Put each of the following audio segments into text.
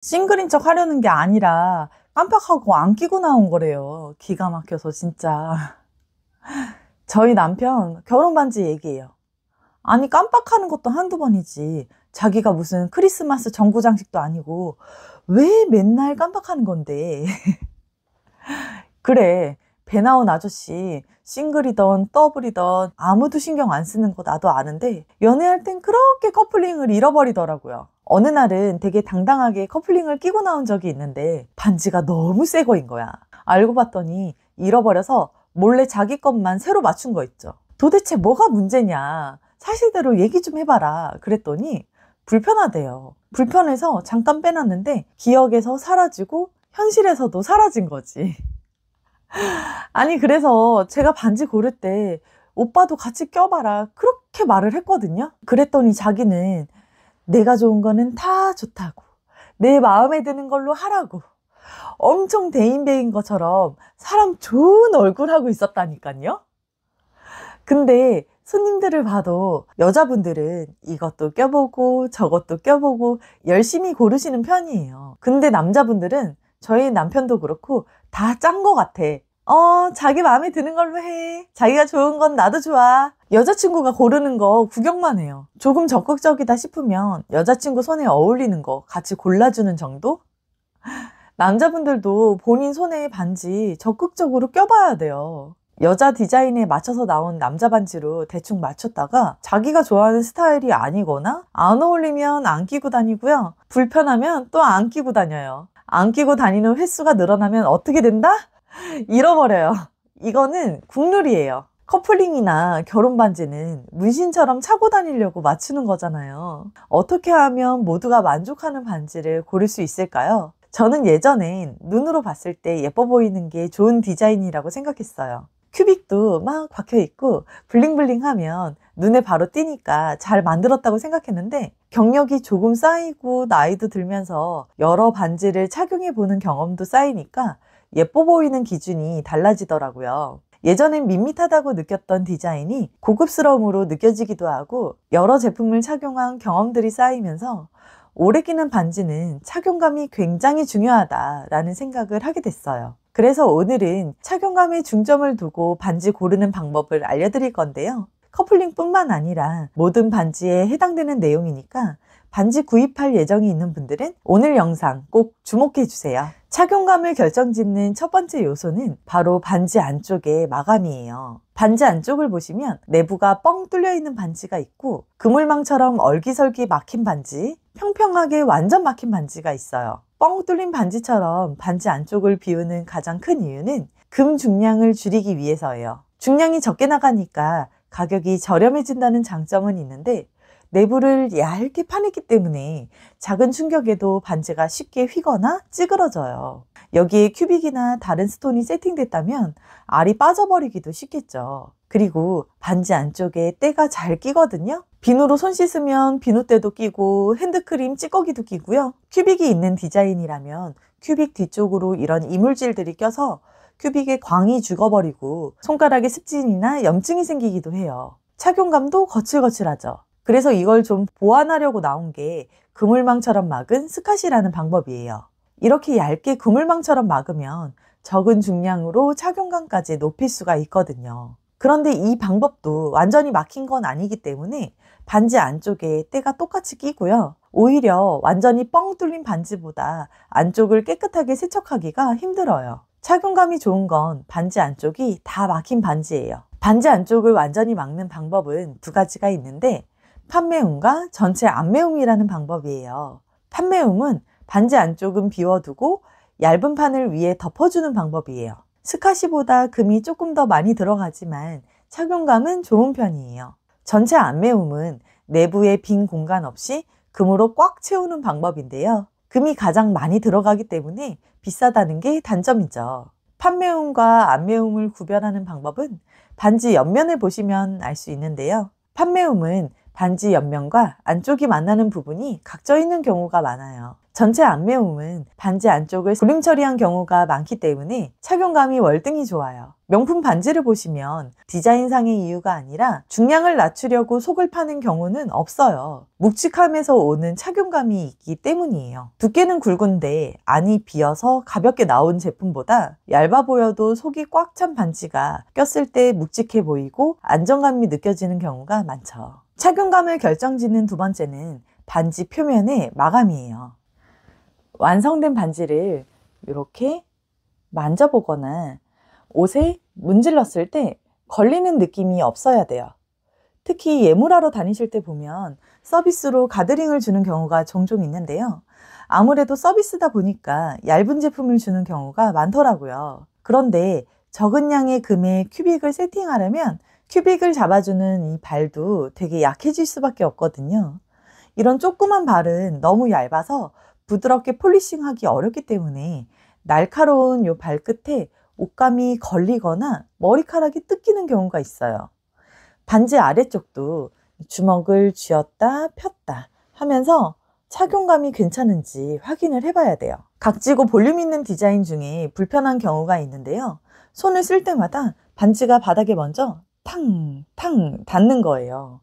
싱글인 척 하려는 게 아니라 깜빡하고 안 끼고 나온 거래요. 기가 막혀서 진짜. 저희 남편 결혼 반지 얘기해요. 아니 깜빡하는 것도 한두 번이지. 자기가 무슨 크리스마스 전구 장식도 아니고 왜 맨날 깜빡하는 건데. 그래, 배 나온 아저씨 싱글이던 더블이던 아무도 신경 안 쓰는 거 나도 아는데 연애할 땐 그렇게 커플링을 잃어버리더라고요. 어느 날은 되게 당당하게 커플링을 끼고 나온 적이 있는데 반지가 너무 새 거인 거야. 알고 봤더니 잃어버려서 몰래 자기 것만 새로 맞춘 거 있죠. 도대체 뭐가 문제냐, 사실대로 얘기 좀 해봐라 그랬더니 불편하대요. 불편해서 잠깐 빼놨는데 기억에서 사라지고 현실에서도 사라진 거지. 아니 그래서 제가 반지 고를 때 오빠도 같이 껴봐라 그렇게 말을 했거든요. 그랬더니 자기는 내가 좋은 거는 다 좋다고, 내 마음에 드는 걸로 하라고 엄청 대인배인 것처럼 사람 좋은 얼굴 하고 있었다니까요. 근데 손님들을 봐도 여자분들은 이것도 껴보고 저것도 껴보고 열심히 고르시는 편이에요. 근데 남자분들은, 저희 남편도 그렇고 다 짠 거 같아. 자기 마음에 드는 걸로 해. 자기가 좋은 건 나도 좋아. 여자친구가 고르는 거 구경만 해요. 조금 적극적이다 싶으면 여자친구 손에 어울리는 거 같이 골라주는 정도? 남자분들도 본인 손에 반지 적극적으로 껴봐야 돼요. 여자 디자인에 맞춰서 나온 남자 반지로 대충 맞췄다가 자기가 좋아하는 스타일이 아니거나 안 어울리면 안 끼고 다니고요. 불편하면 또 안 끼고 다녀요. 안 끼고 다니는 횟수가 늘어나면 어떻게 된다? 잃어버려요. 이거는 국룰이에요. 커플링이나 결혼 반지는 문신처럼 차고 다니려고 맞추는 거잖아요. 어떻게 하면 모두가 만족하는 반지를 고를 수 있을까요? 저는 예전엔 눈으로 봤을 때 예뻐 보이는 게 좋은 디자인이라고 생각했어요. 큐빅도 막 박혀있고 블링블링하면 눈에 바로 띄니까 잘 만들었다고 생각했는데 경력이 조금 쌓이고 나이도 들면서 여러 반지를 착용해보는 경험도 쌓이니까 예뻐 보이는 기준이 달라지더라고요. 예전엔 밋밋하다고 느꼈던 디자인이 고급스러움으로 느껴지기도 하고 여러 제품을 착용한 경험들이 쌓이면서 오래 끼는 반지는 착용감이 굉장히 중요하다라는 생각을 하게 됐어요. 그래서 오늘은 착용감에 중점을 두고 반지 고르는 방법을 알려드릴 건데요. 커플링뿐만 아니라 모든 반지에 해당되는 내용이니까 반지 구입할 예정이 있는 분들은 오늘 영상 꼭 주목해 주세요. 착용감을 결정짓는 첫 번째 요소는 바로 반지 안쪽의 마감이에요. 반지 안쪽을 보시면 내부가 뻥 뚫려 있는 반지가 있고 그물망처럼 얼기설기 막힌 반지, 평평하게 완전 막힌 반지가 있어요. 뻥 뚫린 반지처럼 반지 안쪽을 비우는 가장 큰 이유는 금 중량을 줄이기 위해서예요. 중량이 적게 나가니까 가격이 저렴해진다는 장점은 있는데 내부를 얇게 파냈기 때문에 작은 충격에도 반지가 쉽게 휘거나 찌그러져요. 여기에 큐빅이나 다른 스톤이 세팅됐다면 알이 빠져버리기도 쉽겠죠. 그리고 반지 안쪽에 때가 잘 끼거든요. 비누로 손 씻으면 비누때도 끼고 핸드크림 찌꺼기도 끼고요. 큐빅이 있는 디자인이라면 큐빅 뒤쪽으로 이런 이물질들이 껴서 큐빅에 광이 죽어버리고 손가락에 습진이나 염증이 생기기도 해요. 착용감도 거칠거칠하죠. 그래서 이걸 좀 보완하려고 나온 게 그물망처럼 막은 스카시라는 방법이에요. 이렇게 얇게 그물망처럼 막으면 적은 중량으로 착용감까지 높일 수가 있거든요. 그런데 이 방법도 완전히 막힌 건 아니기 때문에 반지 안쪽에 때가 똑같이 끼고요. 오히려 완전히 뻥 뚫린 반지보다 안쪽을 깨끗하게 세척하기가 힘들어요. 착용감이 좋은 건 반지 안쪽이 다 막힌 반지예요. 반지 안쪽을 완전히 막는 방법은 두 가지가 있는데 판매움과 전체 안매움이라는 방법이에요. 판매움은 반지 안쪽은 비워두고 얇은 판을 위에 덮어주는 방법이에요. 스카시보다 금이 조금 더 많이 들어가지만 착용감은 좋은 편이에요. 전체 안매움은 내부에 빈 공간 없이 금으로 꽉 채우는 방법인데요. 금이 가장 많이 들어가기 때문에 비싸다는 게 단점이죠. 판매움과 안매움을 구별하는 방법은 반지 옆면을 보시면 알 수 있는데요. 판매움은 반지 옆면과 안쪽이 만나는 부분이 각져 있는 경우가 많아요. 전체 안매움은 반지 안쪽을 불임 처리한 경우가 많기 때문에 착용감이 월등히 좋아요. 명품 반지를 보시면 디자인상의 이유가 아니라 중량을 낮추려고 속을 파는 경우는 없어요. 묵직함에서 오는 착용감이 있기 때문이에요. 두께는 굵은데 안이 비어서 가볍게 나온 제품보다 얇아 보여도 속이 꽉 찬 반지가 꼈을 때 묵직해 보이고 안정감이 느껴지는 경우가 많죠. 착용감을 결정짓는 두 번째는 반지 표면의 마감이에요. 완성된 반지를 이렇게 만져보거나 옷에 문질렀을 때 걸리는 느낌이 없어야 돼요. 특히 예물하러 다니실 때 보면 서비스로 가드링을 주는 경우가 종종 있는데요. 아무래도 서비스다 보니까 얇은 제품을 주는 경우가 많더라고요. 그런데 적은 양의 금에 큐빅을 세팅하려면 큐빅을 잡아주는 이 발도 되게 약해질 수밖에 없거든요. 이런 조그만 발은 너무 얇아서 부드럽게 폴리싱하기 어렵기 때문에 날카로운 이 발끝에 옷감이 걸리거나 머리카락이 뜯기는 경우가 있어요. 반지 아래쪽도 주먹을 쥐었다 폈다 하면서 착용감이 괜찮은지 확인을 해봐야 돼요. 각지고 볼륨 있는 디자인 중에 불편한 경우가 있는데요. 손을 쓸 때마다 반지가 바닥에 먼저 탕탕 닿는 거예요.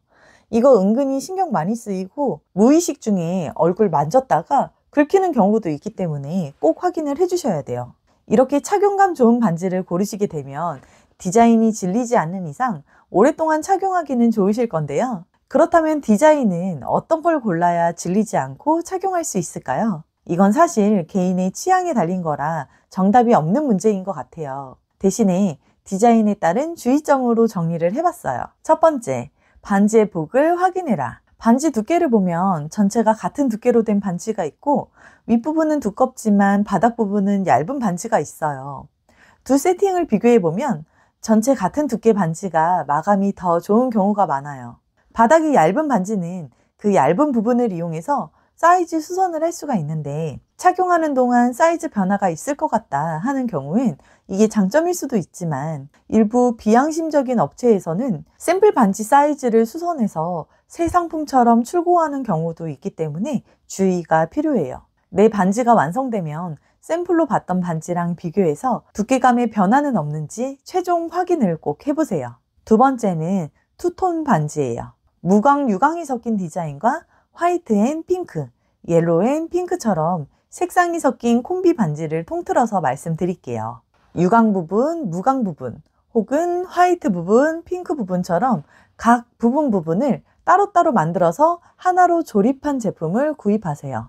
이거 은근히 신경 많이 쓰이고 무의식 중에 얼굴 만졌다가 긁히는 경우도 있기 때문에 꼭 확인을 해주셔야 돼요. 이렇게 착용감 좋은 반지를 고르시게 되면 디자인이 질리지 않는 이상 오랫동안 착용하기는 좋으실 건데요. 그렇다면 디자인은 어떤 걸 골라야 질리지 않고 착용할 수 있을까요? 이건 사실 개인의 취향에 달린 거라 정답이 없는 문제인 것 같아요. 대신에 디자인에 따른 주의점으로 정리를 해봤어요. 첫 번째, 반지의 폭을 확인해라. 반지 두께를 보면 전체가 같은 두께로 된 반지가 있고 윗부분은 두껍지만 바닥 부분은 얇은 반지가 있어요. 두 세팅을 비교해 보면 전체 같은 두께 반지가 마감이 더 좋은 경우가 많아요. 바닥이 얇은 반지는 그 얇은 부분을 이용해서 사이즈 수선을 할 수가 있는데 착용하는 동안 사이즈 변화가 있을 것 같다 하는 경우엔 이게 장점일 수도 있지만 일부 비양심적인 업체에서는 샘플 반지 사이즈를 수선해서 새 상품처럼 출고하는 경우도 있기 때문에 주의가 필요해요. 내 반지가 완성되면 샘플로 봤던 반지랑 비교해서 두께감의 변화는 없는지 최종 확인을 꼭 해보세요. 두 번째는 투톤 반지예요. 무광, 유광이 섞인 디자인과 화이트 앤 핑크, 옐로우 앤 핑크처럼 색상이 섞인 콤비 반지를 통틀어서 말씀드릴게요. 유광 부분, 무광 부분, 혹은 화이트 부분, 핑크 부분처럼 각 부분을 따로따로 만들어서 하나로 조립한 제품을 구입하세요.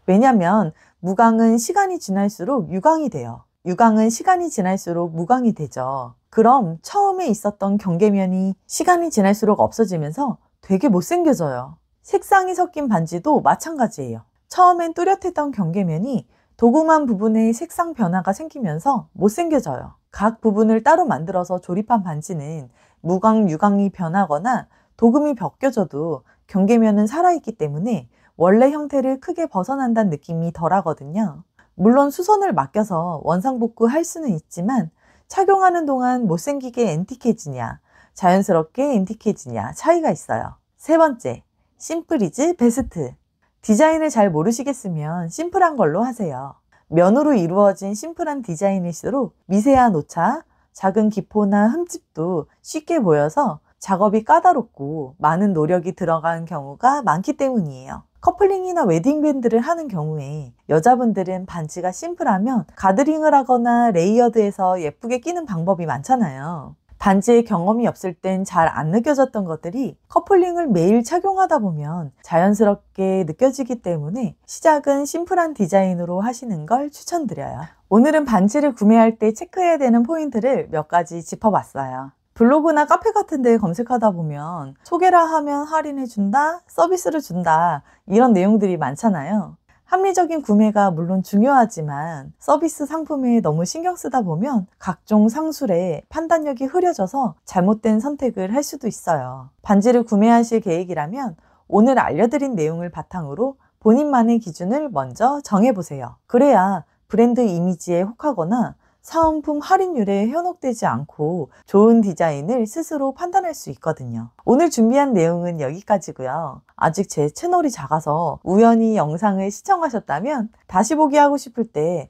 왜냐하면 무광은 시간이 지날수록 유광이 돼요. 유광은 시간이 지날수록 무광이 되죠. 그럼 처음에 있었던 경계면이 시간이 지날수록 없어지면서 되게 못생겨져요. 색상이 섞인 반지도 마찬가지예요. 처음엔 뚜렷했던 경계면이 도금한 부분에 색상 변화가 생기면서 못생겨져요. 각 부분을 따로 만들어서 조립한 반지는 무광, 유광이 변하거나 도금이 벗겨져도 경계면은 살아있기 때문에 원래 형태를 크게 벗어난다는 느낌이 덜하거든요. 물론 수선을 맡겨서 원상복구 할 수는 있지만 착용하는 동안 못생기게 앤틱해지냐, 자연스럽게 앤틱해지냐 차이가 있어요. 세 번째, 심플 이즈 베스트. 디자인을 잘 모르시겠으면 심플한 걸로 하세요. 면으로 이루어진 심플한 디자인일수록 미세한 오차, 작은 기포나 흠집도 쉽게 보여서 작업이 까다롭고 많은 노력이 들어간 경우가 많기 때문이에요. 커플링이나 웨딩밴드를 하는 경우에 여자분들은 반지가 심플하면 가드링을 하거나 레이어드해서 예쁘게 끼는 방법이 많잖아요. 반지의 경험이 없을 땐 잘 안 느껴졌던 것들이 커플링을 매일 착용하다 보면 자연스럽게 느껴지기 때문에 시작은 심플한 디자인으로 하시는 걸 추천드려요. 오늘은 반지를 구매할 때 체크해야 되는 포인트를 몇 가지 짚어봤어요. 블로그나 카페 같은 데 검색하다 보면 소개라 하면 할인해준다, 서비스를 준다 이런 내용들이 많잖아요. 합리적인 구매가 물론 중요하지만 서비스 상품에 너무 신경 쓰다 보면 각종 상술에 판단력이 흐려져서 잘못된 선택을 할 수도 있어요. 반지를 구매하실 계획이라면 오늘 알려드린 내용을 바탕으로 본인만의 기준을 먼저 정해보세요. 그래야 브랜드 이미지에 혹하거나 사은품 할인율에 현혹되지 않고 좋은 디자인을 스스로 판단할 수 있거든요. 오늘 준비한 내용은 여기까지고요. 아직 제 채널이 작아서 우연히 영상을 시청하셨다면 다시 보기 하고 싶을 때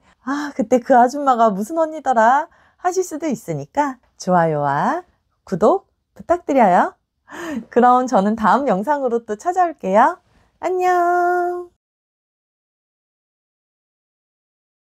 그때 그 아줌마가 무슨 언니더라 하실 수도 있으니까 좋아요와 구독 부탁드려요. 그럼 저는 다음 영상으로 또 찾아올게요. 안녕.